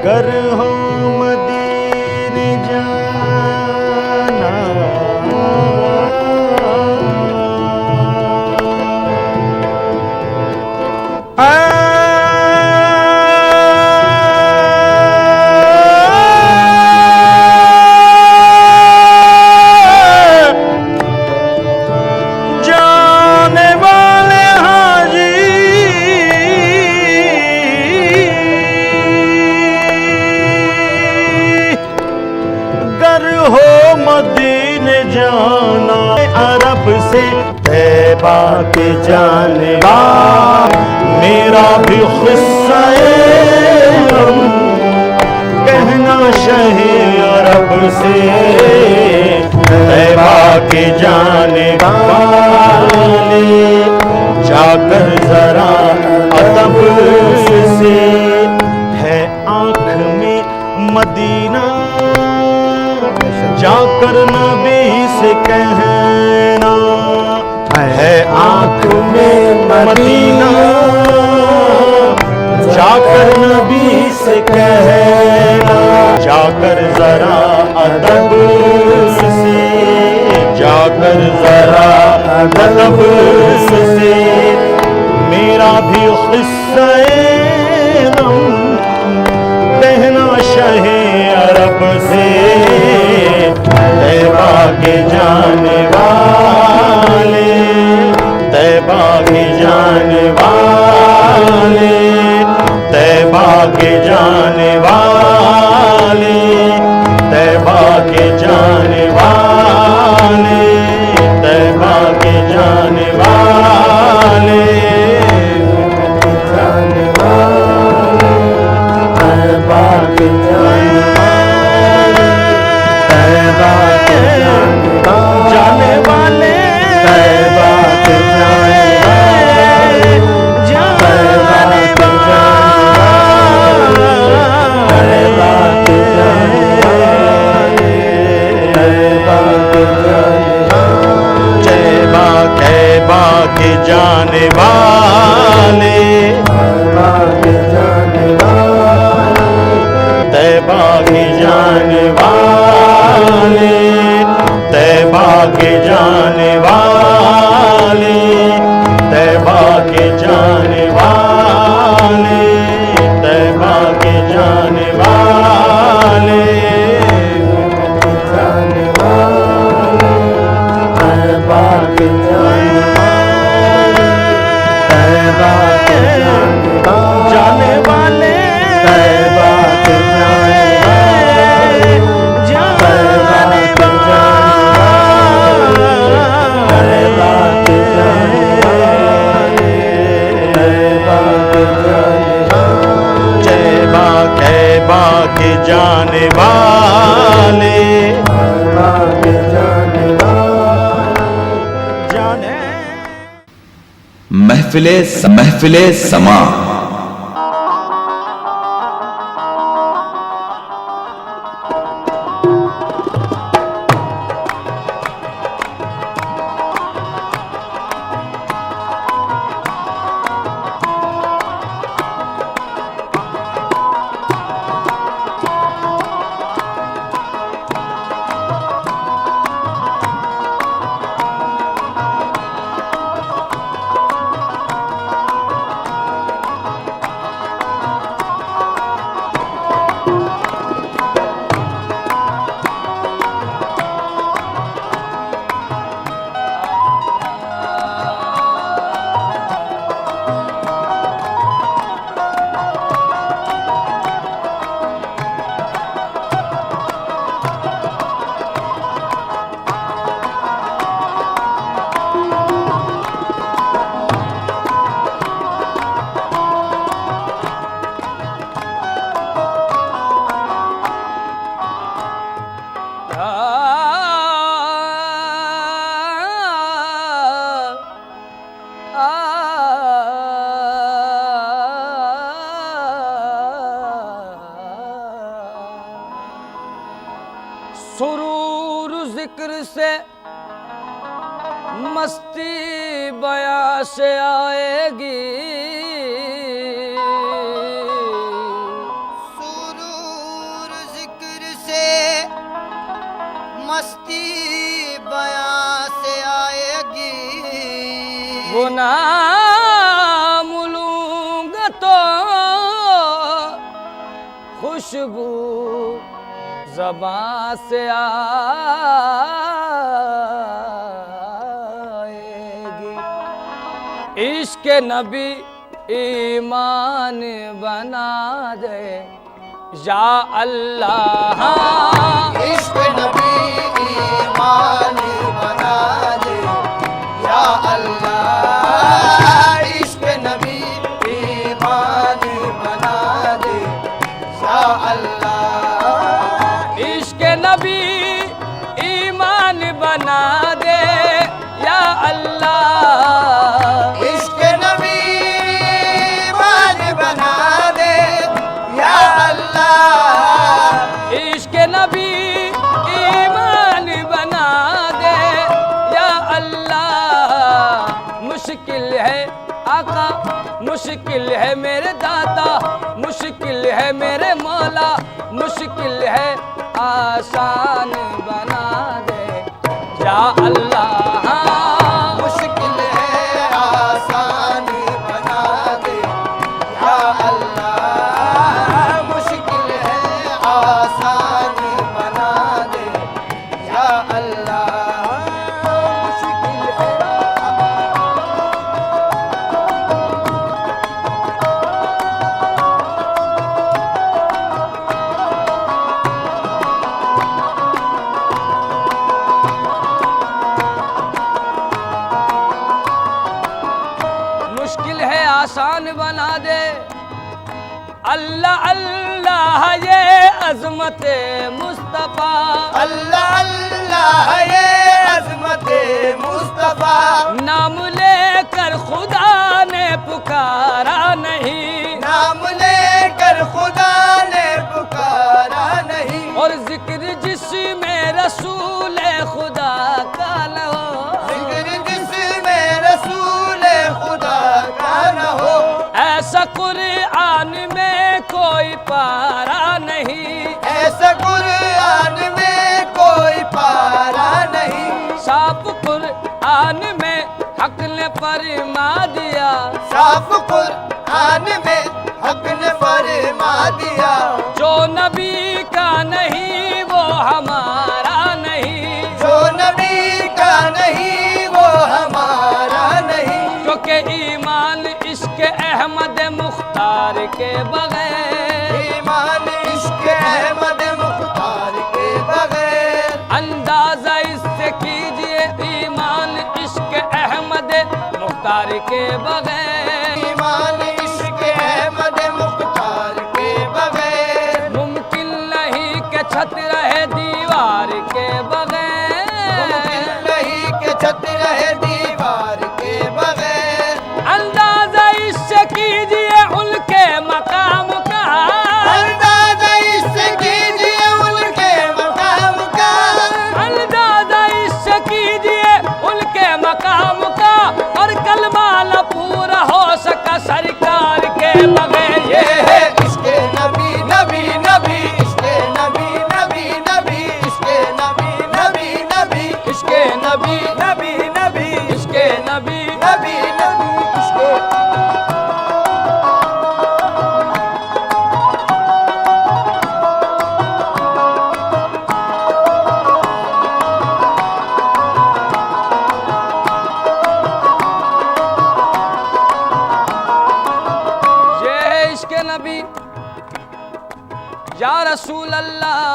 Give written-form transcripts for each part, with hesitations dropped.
कर हो मदीने जाना, जाने वाले हाजी हो मदीने जाना, अरब से तैबा के जानबा मेरा भी क़िस्सा-ए गम कहना शहे अरब से तैबा के जानबा जाकर जरा अदब से है आँख में मदीना, जाकर नबी से कहना है आँख में मदीना, जाकर नबी से कहना, जाकर जरा अदब से, जाकर जरा अदब से मेरा भी क़िस्सा-ए गम कहना शहे अरब से तैबा के जाने वाले, तैबा के जाने वाले, तैबा के जाने वाले, तैबा के जाने वाले, तैबा के जाने वाले, जाने वाले, तैबा के जाने जाने वाले, तैबा के जाने वाले, जाने वाले, तैबा के जाने वाले, तैबा के जाने वाले, तैबा के जाने वाले, तैबा के जाने वाले, तैबा के जाने वाले, जाने वाले, तैबा के जाने वाले, तैबा के जाने वाले, तैबा के जाने के जाने वाले, जाने महफिले समा। से मस्ती बयां से आएगी, सुरूर जिक्र से मस्ती बयां से आएगी। वो नाम लूंगा तो खुशबू ज़बां से आएगी। इश्क नबी ईमान बना दे या अल्लाह, इश्क नबी ईमान बना दे या अल्लाह, इश्क नबी ईमान बना दे या अल्लाह, इश्क नबी ईमान बना दे या अल्लाह, इश्क नबी ईमान बना दे या अल्लाह, इश्क नबी ईमान बना दे या अल्लाह। मुश्किल है आका, मुश्किल है मेरे दाता, मुश्किल है मेरे मौला, मुश्किल है आसान बना दे या अल्लाह, मुश्किल है आसान बना दे या अल्लाह, मुश्किल है आसान बना दे या अल्लाह, मुश्किल है। मुश्किल है आसान बना दे अल्लाह अल्लाह, ये अजमत मुस्तफ़ा, अल्लाह अल्लाह ये अज़मत मुस्तफ़ा, नाम लेकर खुदा ने पुकारा नहीं, नाम लेकर खुदा ने पुकारा नहीं, और जिक्र जिसमें रसूल खुदा का न हो, जिक्र जिसमें रसूल खुदा का न हो, ऐसा कुरान में कोई पारा नहीं, ऐसा कुरान में कोई पारा नहीं, साफ कुरान में हक ने फरमा दिया, साफ कुरान में हक ने फरमा दिया, जो नबी का नहीं वो हमारा नहीं, जो नबी का नहीं वो हमारा नहीं, क्योंकि ईमान इश्क अहमद मुख्तार के बगैर, ईमान इश्क अहमद मुख्तार के बगैर, अंदाजा इससे कीजिए ईमान इश्क अहमद मुख्तार के बगैर, ईमान इश्क अहमद मुख्तार के बगैर, मुमकिन नहीं कि छत रहे दीवार के बगैर, नहीं के छत रहे दीवार के बगैर, अंदाजा इससे कीजिए उनके मकाम का, अंदाजा इससे कीजिए उनके मकाम का, अंदाजा इससे कीजिए उनके मकाम का, और कलमा न पूरा हो सका सरकार के बगैर। ये है इश्क नबी नबी नबी, इश्क नबी नबी नबी, इश्क नबी नबी नबी, इश्क नबी नबी नबी, इश्क नबी नबी नबी, इश्क ये है इश्क नबी या रसूल अल्लाह।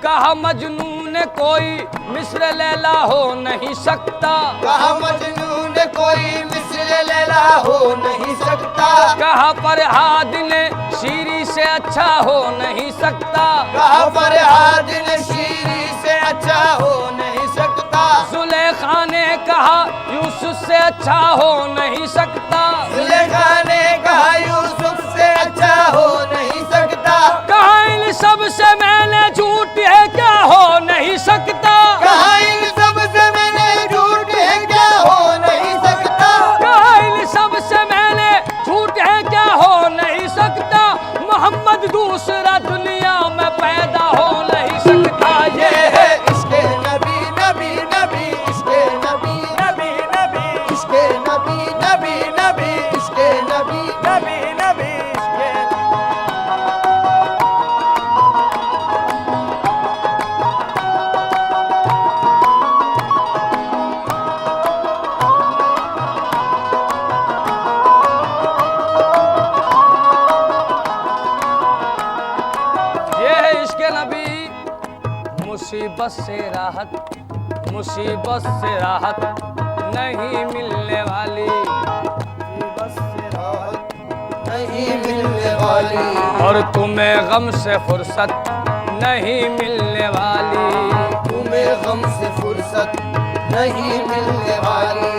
कहा मजनून कोई मिस्र लैला हो नहीं सकता, कहा मजनून कोई मिस्र लैला हो नहीं सकता, कहा फरहाद ने शीरी से अच्छा हो नहीं सकता, कहा फरहाद ने शीरी से अच्छा हो नहीं सकता, जुलेखा ने कहा यूसुफ से अच्छा हो नहीं सकता, जुलेखा ने कहा यूसुफ से अच्छा हो नहीं सकता, कहा इन सब से मैंने झूठ है क्या हो नहीं सकता, कहा मुसीबत से राहत नहीं मिलने वाली, बस से राहत नहीं मिलने वाली, और तुम्हें गम से फुर्सत नहीं मिलने वाली, तुम्हें गम से फुर्सत नहीं मिलने वाली।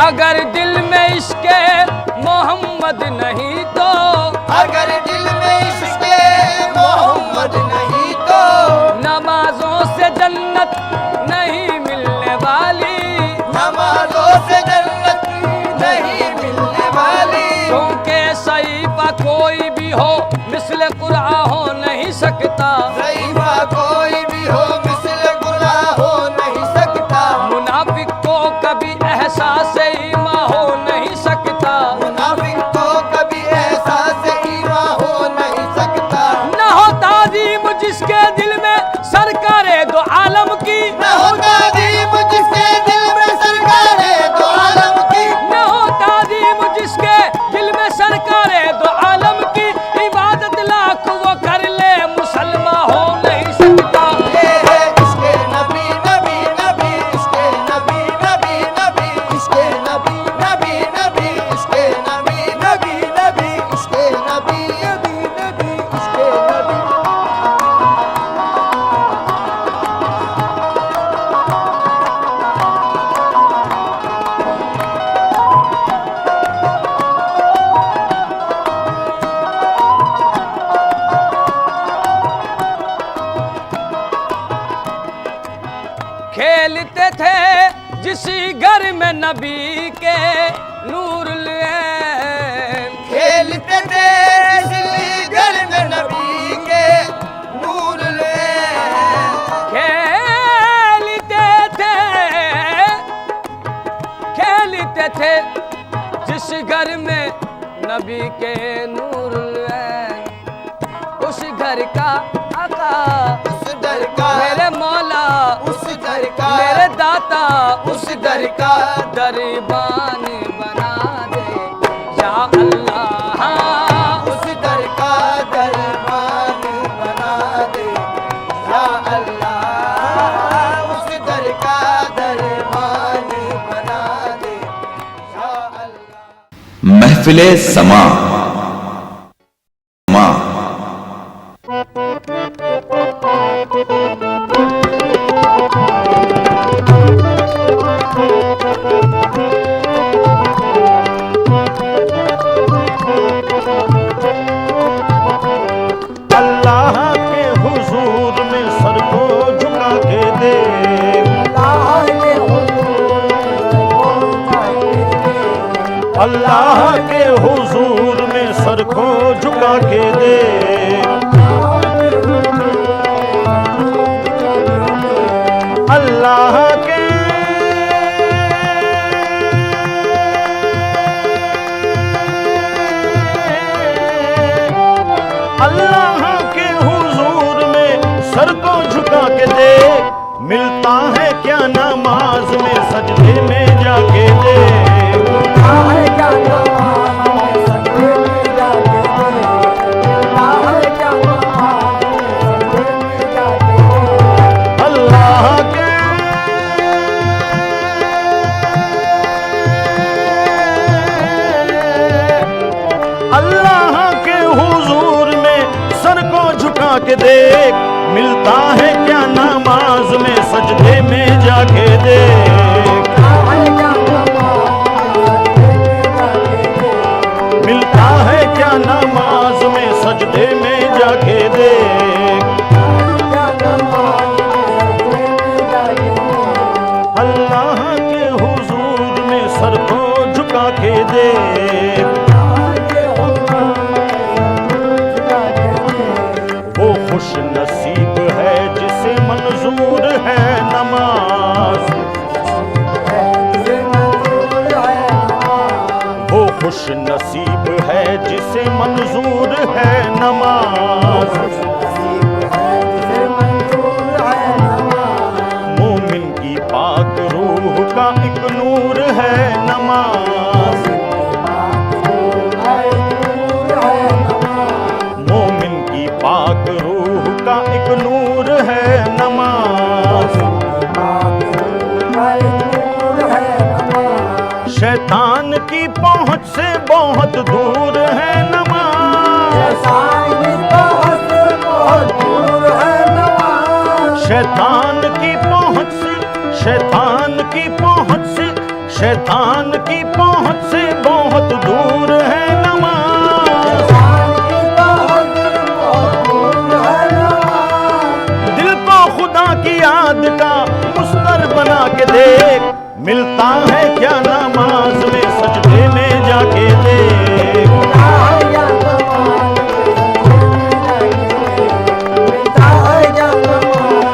अगर दिल में इश्क़े मोहम्मद नहीं तो, अगर दिल में इश्क़े मोहम्मद नहीं तो, नमाजों से जन्नत नहीं मिलने वाली, नमाजों से जन्नत नहीं मिलने वाली। क्योंकि सहीफा कोई भी हो मिस्ल कुरआन हो नहीं सकता, सहीफा कोई भी हो मिस्ल कुरआन हो नहीं सकता, मुनाफिक को कभी एहसास ईमान हो नहीं सकता, मुनाफिक को कभी एहसास ईमान हो नहीं सकता। न हो ताज़ीम जिसके दिल में सरकारे दो आलम की, न हो ताज़ीम जिसके दिल में सरकारे दो आलम की, न हो ताज़ीम जिसके दिल में सरकारे दो आलम की, इबादत लाख वो कर ले मुसलमान हो नहीं सकता। ये है इश्क़े नबी नबी नबी, इश्क़े नबी नबी नबी, इश्क़े नबी नबी नबी, इश्क़े नबी नबी नबी, इश्क़े नबी नबी नबी, इश्क़े नबी। खेलते थे जिसी घर में नबी के नूर लैन, खेलते थे जिस घर में नबी के नूर ले, खेलते थे जिस घर में नबी के नूर लैन, उस घर का आका उस दर का मेरे मौला, उस दर का मेरे दाता उस दर का दरबान बना दे या अल्लाह, उस दर का दरबान बना दे या अल्लाह, उस दर का दरबान बना दे या अल्लाह। महफिले समा अल्लाह के हुजूर में सर को झुका के दे, अल्लाह के हुजूर में सर को झुका के दे, अल्लाह के अल्लाह के हुजूर में सर को झुका के दे, मिलता है क्या नमाज में सजदे में जाके दे, अल्लाह के अल्लाह के हुजूर में सर को झुका के देख, मिलता है क्या नमाज में सजदे में जाके देख, मिलता है क्या नमाज में सजदे में जाके देख, अल्लाह के हुजूर में सर को झुका के देख, वो खुश नसीब है जिसे मंजूर है नमाज, वो खुश नसीब है जिसे मंजूर है नमाज, मोमिन की पाक रूह का एक नूर है नमाज, मोमिन की पाक रूह का एक नूर है नमाज, की पहुंच से बहुत दूर है नमाज, शैतान की पहुंच से बहुत दूर है नमाज, शैतान की पहुंच से, शैतान की पहुंच से, शैतान की पहुंच से बहुत दूर है नमाज। शैतान की पहुंच से बहुत दूर है नमाज, दिल को खुदा की याद का मुस्तर बना के देख, मिलता है क्या नमाज में सजदे में जाके देख। मिलता है या नमाज मिलता है या नमाज,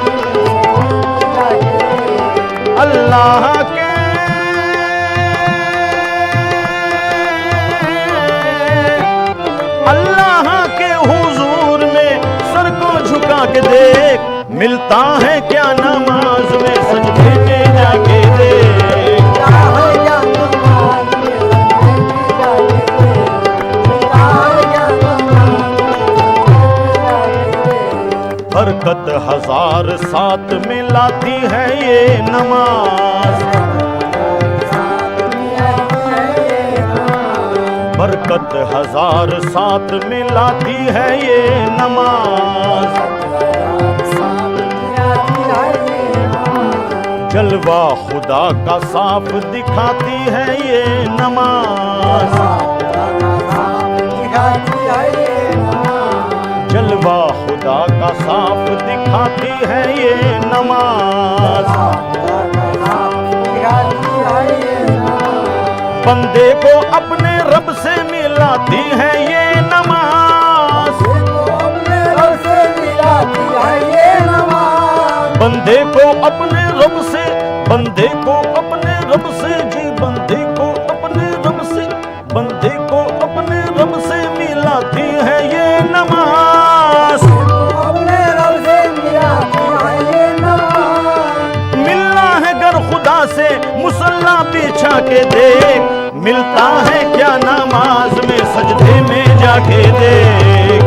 अल्लाह के हुजूर में सर को झुका के देख, मिलता है क्या नमाज में सजदे में जाके देख। मिलता है या नमाज मिलता है या नमाज, बरकत हजार साथ में लाती है ये नमाज, बरकत हजार साथ में लाती है ये नमाज। जलवा खुदा का साफ दिखाती है ये नमाज, जलवा खुदा का साफ दिखाती है ये नमाज। बंदे को अपने रब से मिलाती है ये नमाज, बंदे को अपने रब से, बंदे को अपने रब से जी, बंदे को अपने रब से, बंदे को अपने रब से मिलाती है ये नमाज। मिलना है गर खुदा से मुसल्ला बिछा के देख, मिलता है क्या नमाज में सजदे में जाके देख।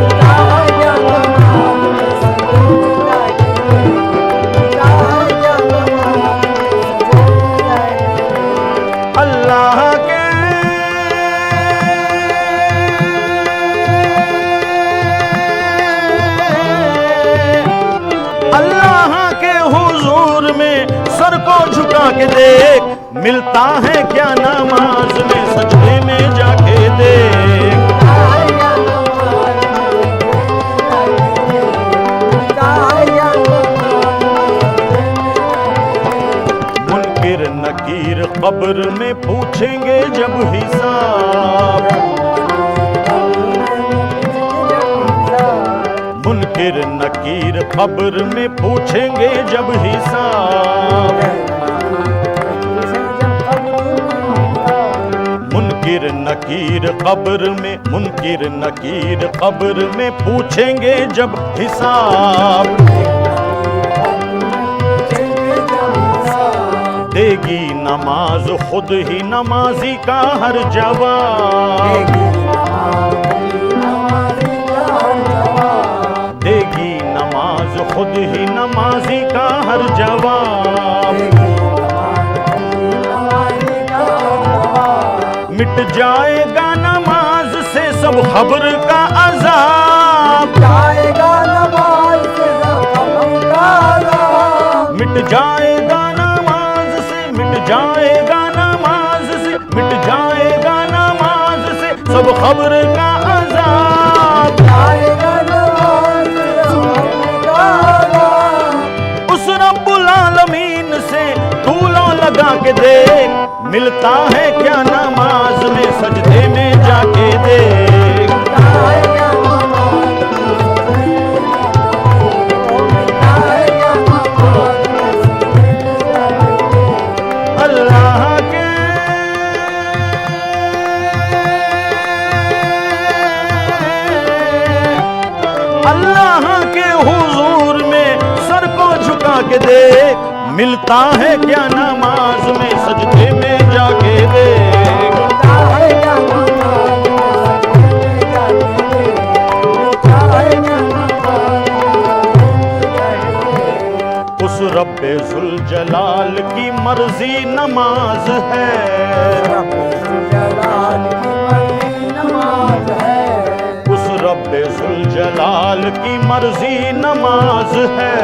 अल्लाह के अल्लाह के हुजूर में सर को झुका के देख, मिलता है क्या नमाज में सजदे में जाके देख। मुनकिर नकीर कब्र में पूछेंगे जब हिसाब, मुनकिर नकीर कब्र में पूछेंगे जब हिसाब। मुनकिर नकीर कब्र में, मुनकिर नकीर कब्र में पूछेंगे जब हिसाब। देगी नमाज खुद ही नमाजी का हर जवाब, देगी नमाज खुद ही नमाजी का हर जवाब। मिट जाएगा नमाज से सब खबर का अजाब, जाएगा नमाज से खबर का अजाब, मिट जाएगा नमाज से, मिट जाएगा नमाज से, मिट जाएगा नमाज से सब खबर का अजाब। जाएगा नमाज से खबर का अजाब, उस रब्बुल आलमीन से तूलों लगा के देख, मिलता है क्या नमाज में सजदे में जाके देख। अल्लाह के अल्लाह के हुजूर में सर को झुका के देख, मिलता है क्या नमाज में सजदे में जाके देख। उस रब्बे जुल जलाल जलाल की मर्जी नमाज है। उस रब्बे जुल जलाल की मर्जी नमाज है।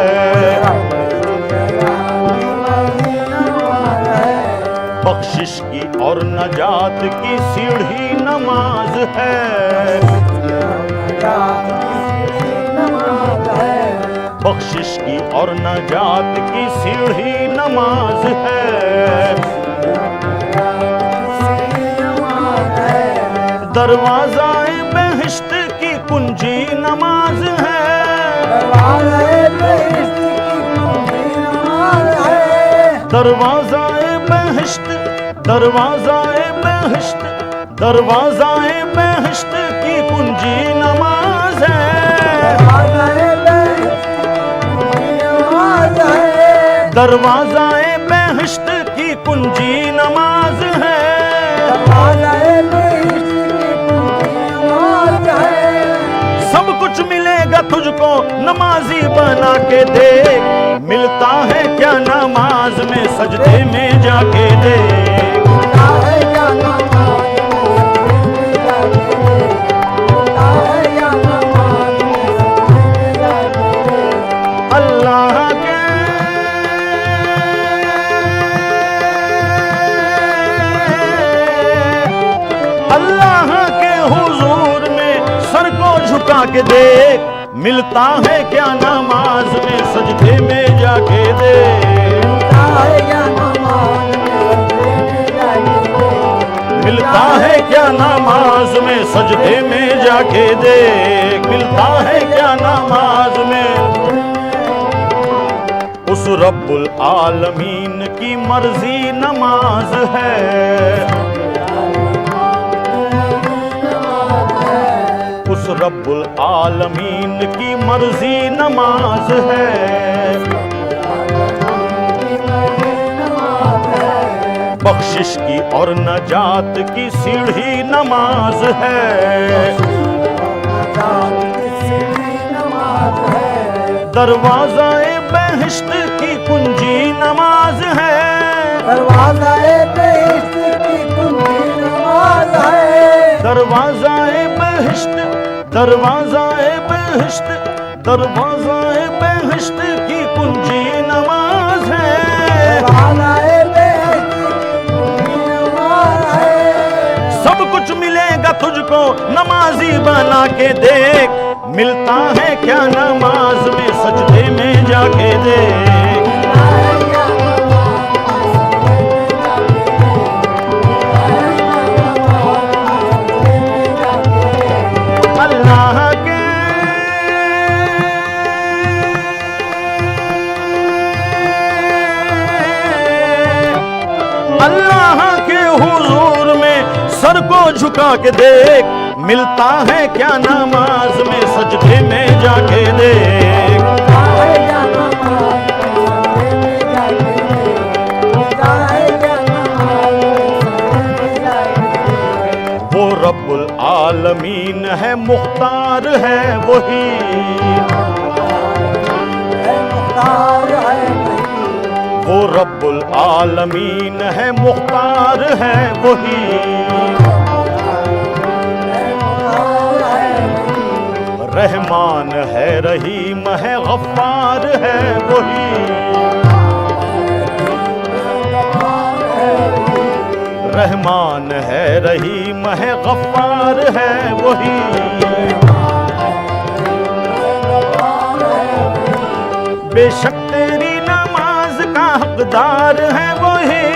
बख्शिश की और नजात की सीढ़ी नमाज है। बख्शिश की और नजात की सीढ़ी नमाज है। दरवाज़ाए बेहिश्त की कुंजी नमाज है। दरवाज़ाए बेहिश्त, दरवाज़ाए बेहिश्त, दरवाज़ाए बेहिश्त की कुंजी नमाज है। दरवाज़ाए बेहिश्त की कुंजी नमाज है। सब कुछ मिलेगा तुझको नमाजी बना के देख। मिलता है क्या नमाज में सजदे में जाके देख। अल्लाह के हुजूर में सर को झुका के देख। मिलता है क्या नमाज में सजदे में जाके देख। मिलता है क्या नमाज में सजदे में जाके देख। मिलता है क्या नमाज में। उस रब्बुल आलमीन की मर्जी नमाज है। उस रब्बुल आलमीन की मर्जी नमाज है। बख्शिश की और नजात की सीढ़ी नमाज है। दरवाज़ाए बेहिश्त की कुंजी नमाज है। दरवाज़ाए बेहिश्त की कुंजी नमाज है। दरवाज़ाए बेहिश्त, दरवाज़ाए बेहिश्त, दरवाज़ाए बेहिश्त की कुंजी नमाज है। सब कुछ मिलेगा तुझको नमाजी बना के देख। मिलता है क्या नमाज में सजदे में जाके देख। अल्लाह के हुजूर में सर को झुका के देख। मिलता है क्या नमाज में सजदे में जाके देख। वो रब्बुल आलमीन है, मुख्तार है वही। वो रब्बुल आलमीन है, मुख्तार है वही। रहमान है, रहीम है, गफ्फार है वही। रहमान है, रहीम है, गफ्फार है वही। बेशक तेरी नमाज का हकदार है वही।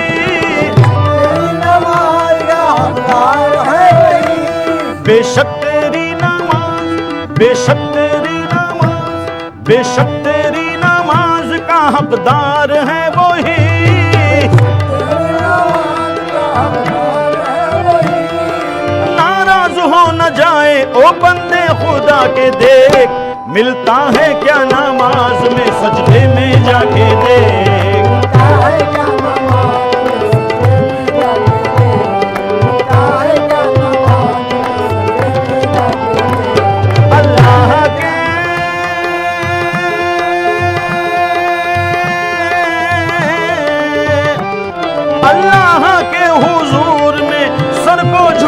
बेशक तेरी नमाज, बेशक तेरी नमाज, बेशक तेरी नमाज का हकदार है वही। नाराज हो न जाए ओ बंदे खुदा के देख। मिलता है क्या नमाज में सजदे में जाके देख।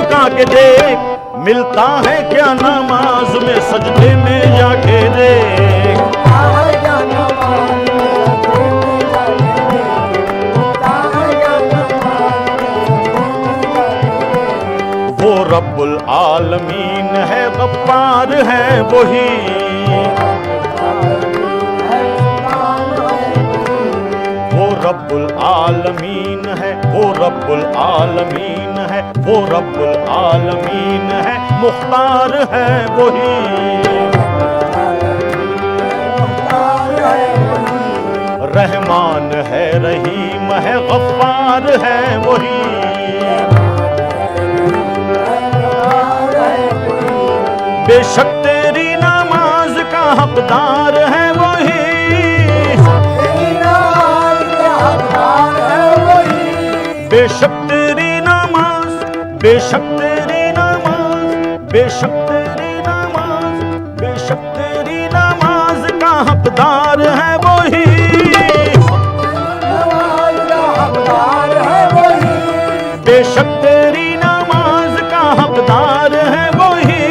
झुका के देख, मिलता है क्या नमाज में सजदे में जाके देख। वो रब्बुल आलमीन है, गफ्फार है वही। वो रब्बुल आलमीन है, वो रब्बुल आलमीन है, वो रब्बुल आलमीन है, मुख्तार है वही। रहमान है, रहीम है, गफ्फार है वही। बेशक तेरी नमाज का हकदार है वही। बेशक तेरी नमाज, बेशक तेरी नमाज, बेशक तेरी नमाज, बेशक तेरी नमाज का हकदार है वही। बेशक तेरी नमाज का हकदार है वही।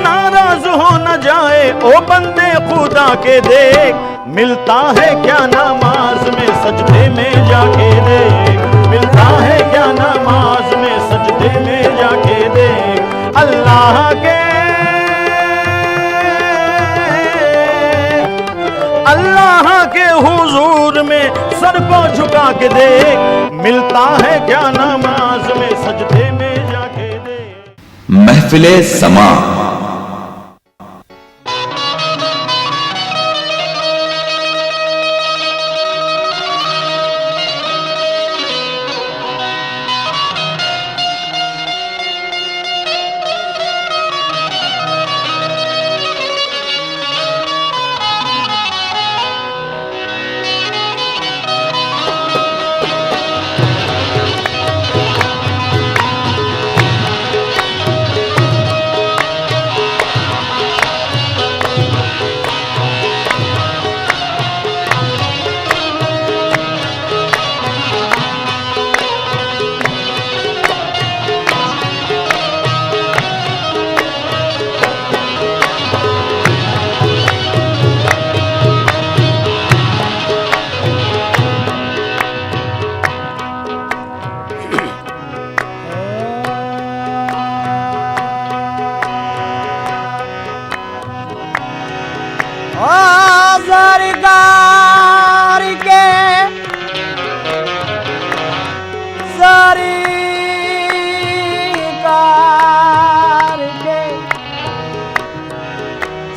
नाराज हो न जाए ओ बंदे खुदा के देख, मिलता है क्या नमाज में सजदे में जाके देख। मिलता है क्या नमाज में सजदे में जाके देख। अल्लाह के, अल्लाह के हुजूर में सर को झुका के देख, मिलता है क्या नमाज में सजदे में जाके देख। महफिले समा।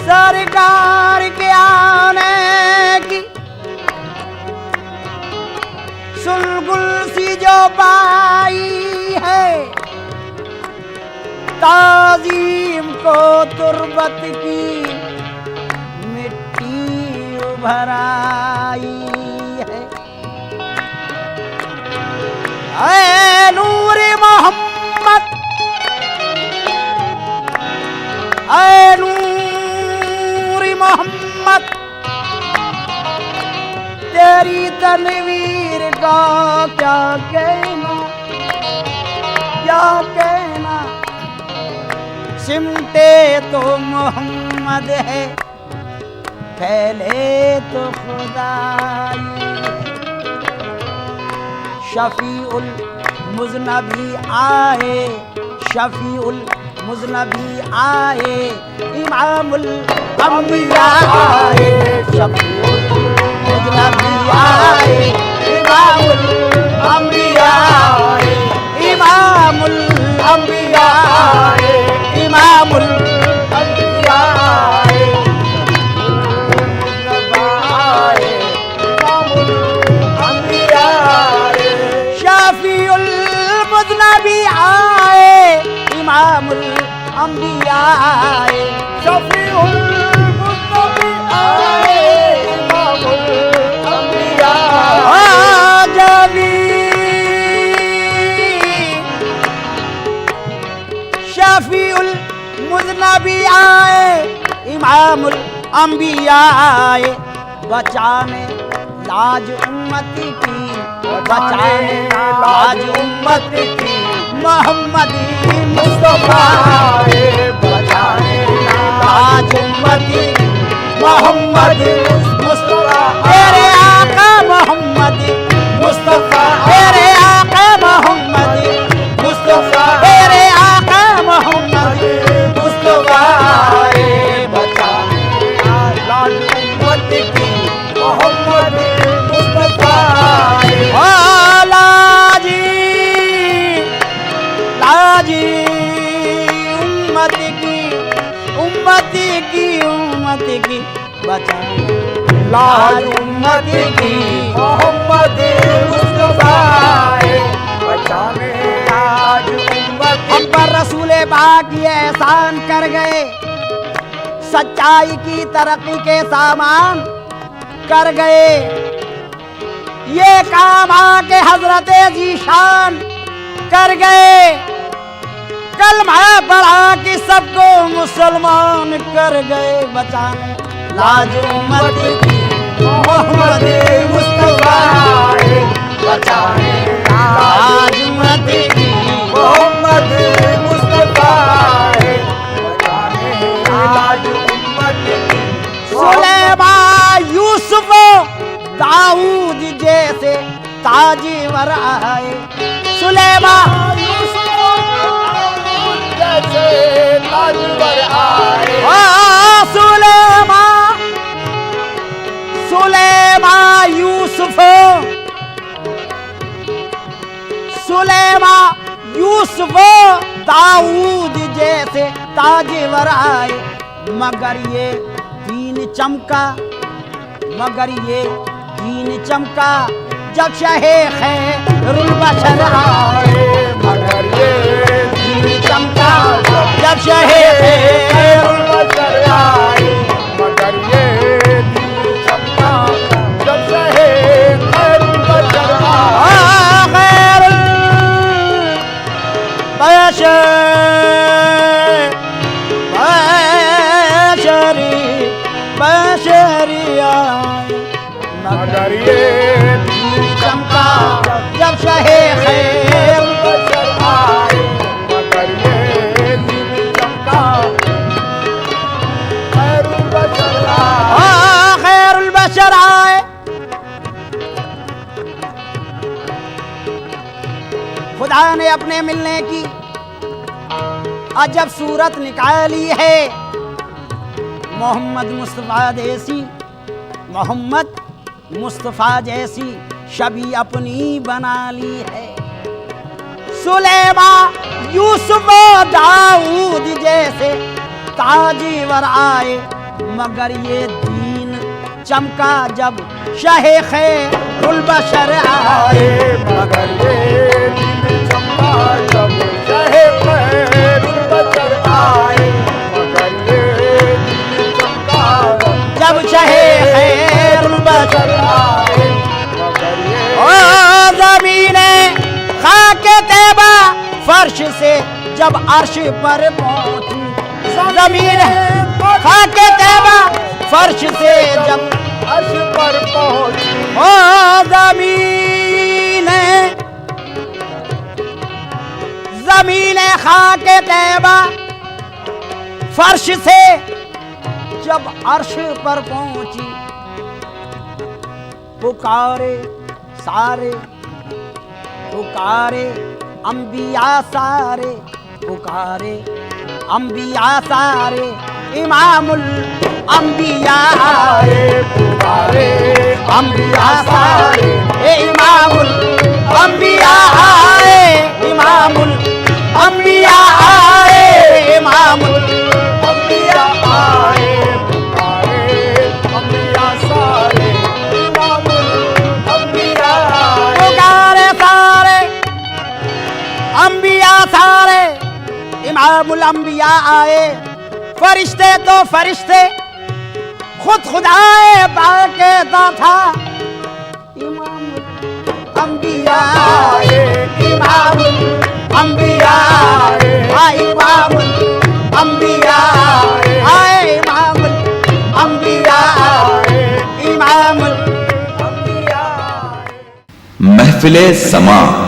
सरकार के आने की सुलगुल सी जो पाई है, ताजीम को तुर्बत की मिट्टी उभर आई है। ऐ नूर मोहम्मद, ऐ नूर मोहम्मद, तेरी तनवीर का क्या कहना, क्या कहना। सिमटे तो मोहम्मद है, फैले तो खुदाई। शफीउल मुज़नबी आए, शफीउल मुज़नबी आए, इमामुल अंबिया आए। शफीउल मुज़नबी आए, इमामुल अंबिया आए, इमामुल अंबिया आए, इमामुल अंबिया आए। शफीउल मुज़नबी आए, इमामुल अंबिया आए। शफीउल मुज़नबी आए, इमामुल अंबिया आए। शफीउल मुज़नबी आए, इमामुल अंबिया आए। बचाने लाज उम्मती की बचाने लाज उम्मती की मोहम्मदी मुस्तफा बचाने लाज उम्मती मोहम्मद मुस्तफा तेरे आका मोहम्मद मुस्तफा तेरे आका मोहम्मद मुस्तफा तेरे आका मोहम्मद मुस्तफा बचाने लाज उम्मत की मोहम्मद मुस्तफा ओ लाजी लाजी उम्मत की बचाने लाज उम्मत की मोहम्मद मुस्तफा बचाने लाज उम्मत हम पर रसूले पाक ये एहसान कर गए, सच्चाई की तरक्की के सामान कर गए। ये काम आके हजरत जीशान कर गए, कलमा पढ़ा कि सबको मुसलमान कर गए। बचाने लाज उम्मत की मोहम्मद मुस्तफा बचाने लाज उम्मत की मोहम्मद मुस्तफा बचाने लाज उम्मत की सुलेमान यूसुफ दाऊद जैसे ताजवर आए। सुलेमान जैसे ताजवर आए सुलेमान सुलेमान यूसुफ सुलेमान यूसुफ दाऊद जैसे ताजवर आए। मगर ये दीन चमका मगर ये दीन चमका जब शहे खैरुल बशर आए। मगर ये दीन चमका जब शहे खैरुल बशर आए मगर ये दीन चमका जब शहे खैरुल बशर आए खैरुल बशर बशरी आए। मगर ये दीन चमका जब शहे खैरुल बशर आए मगर ये दीन चमका खैरुल बशर आए खैरुल बशर आए। खुदा ने अपने मिलने की अजब सूरत निकाली है। मोहम्मद मुस्तफ़ा जैसी मोहम्मद मुस्तफ़ा जैसी छवि अपनी बना ली है। सुलेमान यूसुफ दाऊद जैसे ताजवर आए। मगर ये दीन चमका जब शहे खैरुल बशर आए। मगर ये दीन चमका जब शहे खैरुल बशर आए मगर ये दीन चमका जब शहे खैरुल बशर आए मगर ये ओ ज़मीने खाके तैबा फर्श से जब अर्श पर पहुंची। ज़मीन खाके तैबा फर्श से जब अर्श पर पहुंची ओ ज़मीने खाके तैबा फर्श से जब अर्श पर पहुंची। पुकारे सारे पुकारे अंबिया सारे पुकारे अंबिया सारे इमामुल अंबिया आए। पुकारे अंबिया सारे इमामुल अंबिया आए। इमामुल अंबिया आए। इमामुल अंबिया आए पुकारे अंबिया सारे इमामुल अंबिया आए पुकारे सारे अंबिया सारे इमामुल अंबिया आए। फरिश्ते तो फरिश्ते खुद खुदाए बाक़ायदा था। इमामुल अंबिया आए। इमामुल अंबिया आए। इमामुल अंबिया आए। इमामुल अंबिया आए। इमामुल महफिले समा।